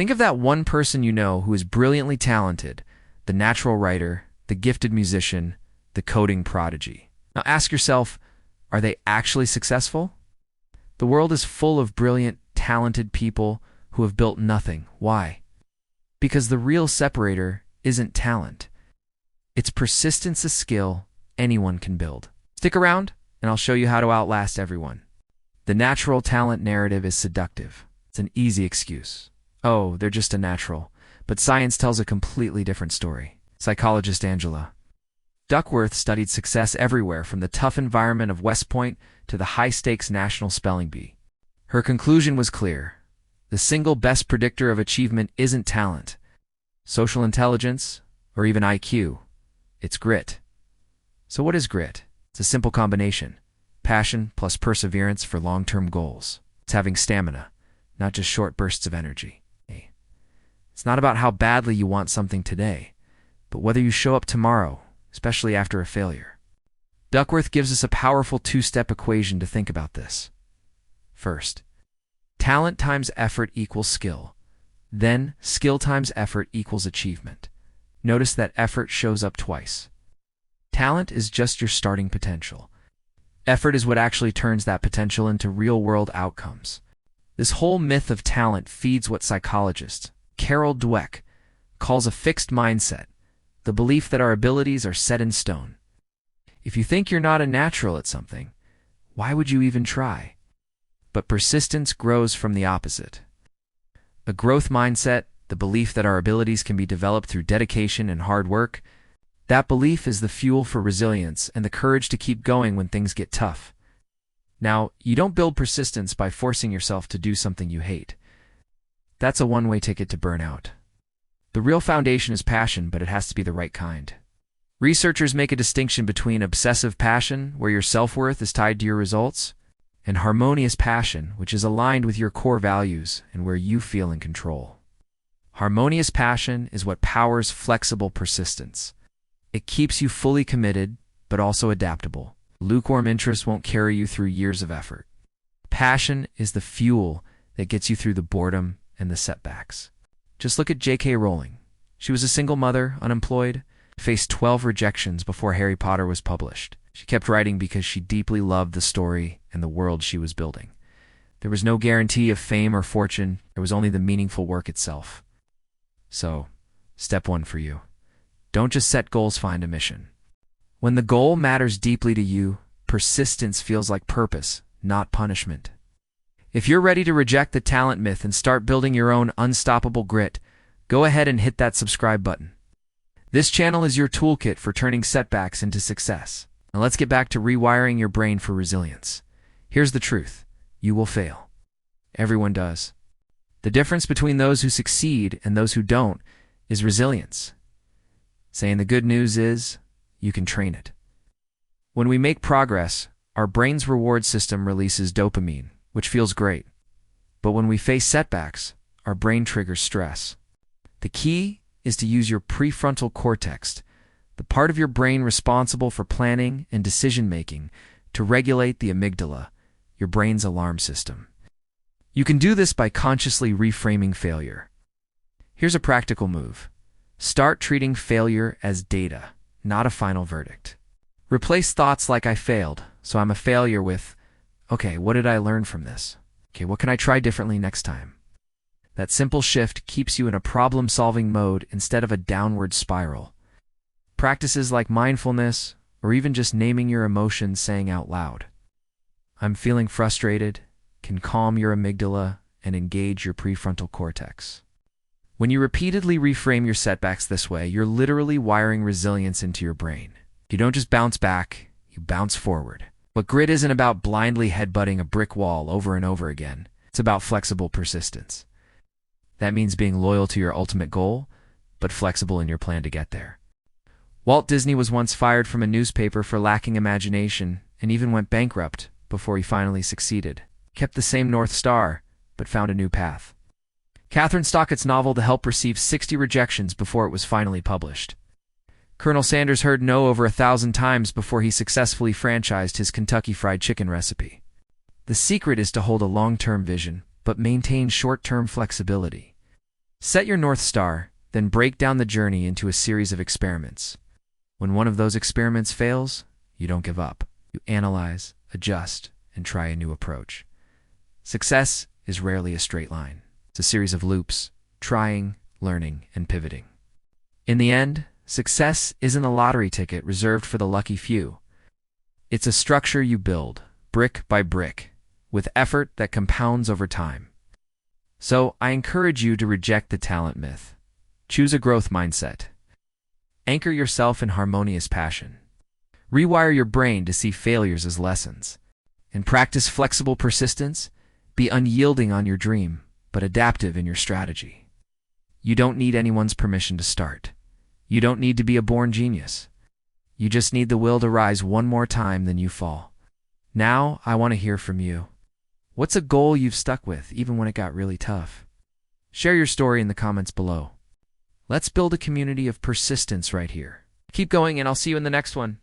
Think of that one person you know who is brilliantly talented, the natural writer, the gifted musician, the coding prodigy. Now ask yourself, are they actually successful? The world is full of brilliant, talented people who have built nothing. Why? Because the real separator isn't talent. It's persistence, a skill anyone can build. Stick around, and I'll show you how to outlast everyone. The natural talent narrative is seductive. It's an easy excuse. Oh, they're just a natural. But science tells a completely different story. Psychologist Angela Duckworth studied success everywhere from the tough environment of West Point to the high-stakes National Spelling Bee. Her conclusion was clear. The single best predictor of achievement isn't talent, social intelligence, or even IQ. It's grit. So what is grit? It's a simple combination. Passion plus perseverance for long-term goals. It's having stamina, not just short bursts of energy. It's not about how badly you want something today, but whether you show up tomorrow, especially after a failure. Duckworth gives us a powerful two-step equation to think about this. First, talent times effort equals skill. Then, skill times effort equals achievement. Notice that effort shows up twice. Talent is just your starting potential. Effort is what actually turns that potential into real-world outcomes. This whole myth of talent feeds what psychologist Carol Dweck calls a fixed mindset, the belief that our abilities are set in stone. If you think you're not a natural at something, why would you even try? But persistence grows from the opposite. A growth mindset, the belief that our abilities can be developed through dedication and hard work, that belief is the fuel for resilience and the courage to keep going when things get tough. Now, you don't build persistence by forcing yourself to do something you hate. That's a one-way ticket to burnout. The real foundation is passion, but it has to be the right kind. Researchers make a distinction between obsessive passion, where your self-worth is tied to your results, and harmonious passion, which is aligned with your core values and where you feel in control. Harmonious passion is what powers flexible persistence. It keeps you fully committed, but also adaptable. Lukewarm interest won't carry you through years of effort. Passion is the fuel that gets you through the boredom and the setbacks. Just look at J.K. Rowling. She was a single mother, unemployed, faced 12 rejections before Harry Potter was published. She kept writing because she deeply loved the story and the world she was building. There was no guarantee of fame or fortune. There was only the meaningful work itself. So, step one for you. Don't just set goals, find a mission. When the goal matters deeply to you, persistence feels like purpose, not punishment. If you're ready to reject the talent myth and start building your own unstoppable grit, go ahead and hit that subscribe button. This channel is your toolkit for turning setbacks into success. Now let's get back to rewiring your brain for resilience. Here's the truth. You will fail. Everyone does. The difference between those who succeed and those who don't is resilience. Saying the good news is, you can train it. When we make progress, our brain's reward system releases dopamine, which feels great. But when we face setbacks, our brain triggers stress. The key is to use your prefrontal cortex, the part of your brain responsible for planning and decision-making, to regulate the amygdala, your brain's alarm system. You can do this by consciously reframing failure. Here's a practical move. Start treating failure as data, not a final verdict. Replace thoughts like "I failed, so I'm a failure" with, "Okay, what did I learn from this? Okay, what can I try differently next time?" That simple shift keeps you in a problem-solving mode instead of a downward spiral. Practices like mindfulness, or even just naming your emotions, saying out loud, "I'm feeling frustrated," can calm your amygdala and engage your prefrontal cortex. When you repeatedly reframe your setbacks this way, you're literally wiring resilience into your brain. You don't just bounce back, you bounce forward. But grit isn't about blindly headbutting a brick wall over and over again. It's about flexible persistence. That means being loyal to your ultimate goal, but flexible in your plan to get there. Walt Disney was once fired from a newspaper for lacking imagination and even went bankrupt before he finally succeeded. Kept the same North Star, but found a new path. Catherine Stockett's novel The Help received 60 rejections before it was finally published. Colonel Sanders heard no over 1,000 times before he successfully franchised his Kentucky Fried Chicken recipe. The secret is to hold a long-term vision, but maintain short-term flexibility. Set your North Star, then break down the journey into a series of experiments. When one of those experiments fails, you don't give up. You analyze, adjust, and try a new approach. Success is rarely a straight line. It's a series of loops, trying, learning, and pivoting. In the end, success isn't a lottery ticket reserved for the lucky few. It's a structure you build, brick by brick, with effort that compounds over time. So I encourage you to reject the talent myth. Choose a growth mindset. Anchor yourself in harmonious passion. Rewire your brain to see failures as lessons. And practice flexible persistence. Be unyielding on your dream, but adaptive in your strategy. You don't need anyone's permission to start. You don't need to be a born genius. You just need the will to rise one more time than you fall. Now, I want to hear from you. What's a goal you've stuck with, even when it got really tough? Share your story in the comments below. Let's build a community of persistence right here. Keep going, and I'll see you in the next one.